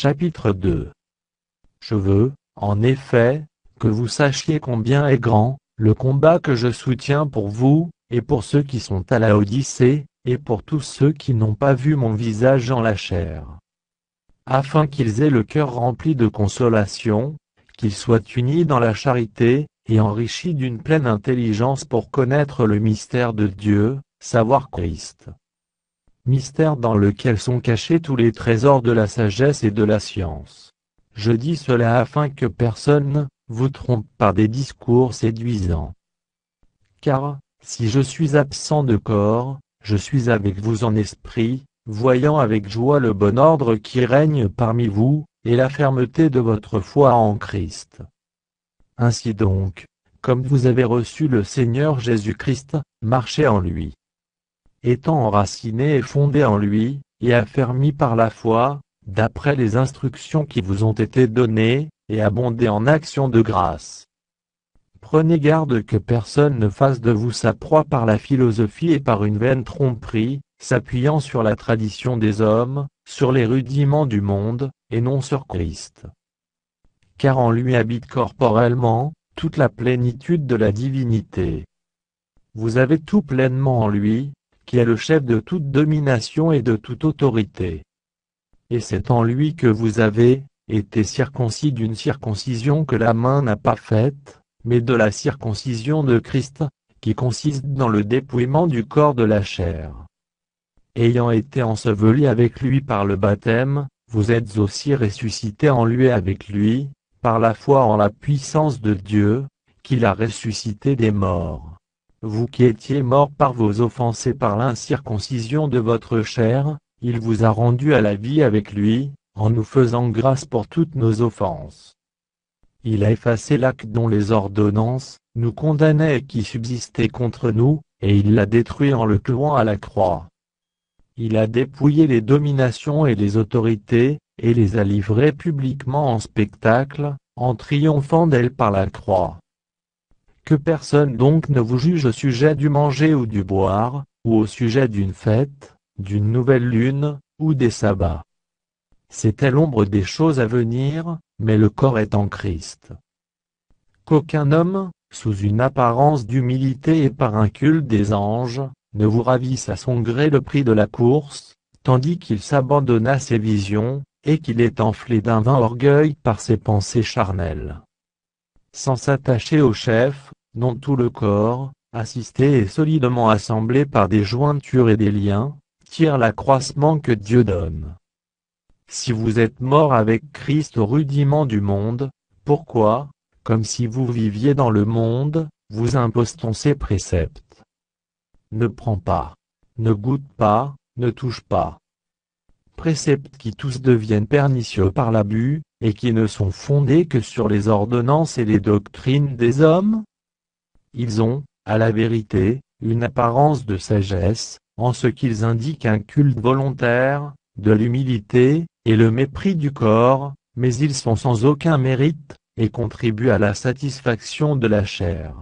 Chapitre 2. Je veux, en effet, que vous sachiez combien est grand le combat que je soutiens pour vous, et pour ceux qui sont à Laodicée, et pour tous ceux qui n'ont pas vu mon visage en la chair. Afin qu'ils aient le cœur rempli de consolation, qu'ils soient unis dans la charité, et enrichis d'une pleine intelligence pour connaître le mystère de Dieu, savoir Christ. Mystère dans lequel sont cachés tous les trésors de la sagesse et de la science. Je dis cela afin que personne vous trompe par des discours séduisants. Car, si je suis absent de corps, je suis avec vous en esprit, voyant avec joie le bon ordre qui règne parmi vous, et la fermeté de votre foi en Christ. Ainsi donc, comme vous avez reçu le Seigneur Jésus-Christ, marchez en lui. Étant enracinés et fondés en lui, et affermis par la foi, d'après les instructions qui vous ont été données, et abondez en actions de grâce. Prenez garde que personne ne fasse de vous sa proie par la philosophie et par une vaine tromperie, s'appuyant sur la tradition des hommes, sur les rudiments du monde, et non sur Christ. Car en lui habite corporellement toute la plénitude de la divinité. Vous avez tout pleinement en lui, qui est le chef de toute domination et de toute autorité. Et c'est en lui que vous avez été circoncis d'une circoncision que la main n'a pas faite, mais de la circoncision de Christ, qui consiste dans le dépouillement du corps de la chair. Ayant été ensevelis avec lui par le baptême, vous êtes aussi ressuscités en lui avec lui, par la foi en la puissance de Dieu, qui l'a ressuscité des morts. Vous qui étiez morts par vos offenses et par l'incirconcision de votre chair, il vous a rendus à la vie avec lui, en nous faisant grâce pour toutes nos offenses. Il a effacé l'acte dont les ordonnances nous condamnaient et qui subsistait contre nous, et il l'a détruit en le clouant à la croix. Il a dépouillé les dominations et les autorités, et les a livrées publiquement en spectacle, en triomphant d'elles par la croix. Que personne donc ne vous juge au sujet du manger ou du boire, ou au sujet d'une fête, d'une nouvelle lune, ou des sabbats. C'était l'ombre des choses à venir, mais le corps est en Christ. Qu'aucun homme, sous une apparence d'humilité et par un culte des anges, ne vous ravisse à son gré le prix de la course, tandis qu'il s'abandonne à ses visions, et qu'il est enflé d'un vain orgueil par ses pensées charnelles. Sans s'attacher au chef, dont tout le corps, assisté et solidement assemblé par des jointures et des liens, tire l'accroissement que Dieu donne. Si vous êtes morts avec Christ au rudiment du monde, pourquoi, comme si vous viviez dans le monde, vous impose-t-on ces préceptes? Ne prends pas, ne goûte pas, ne touche pas. Préceptes qui tous deviennent pernicieux par l'abus, et qui ne sont fondés que sur les ordonnances et les doctrines des hommes? Ils ont, à la vérité, une apparence de sagesse, en ce qu'ils indiquent un culte volontaire, de l'humilité, et le mépris du corps, mais ils sont sans aucun mérite, et contribuent à la satisfaction de la chair.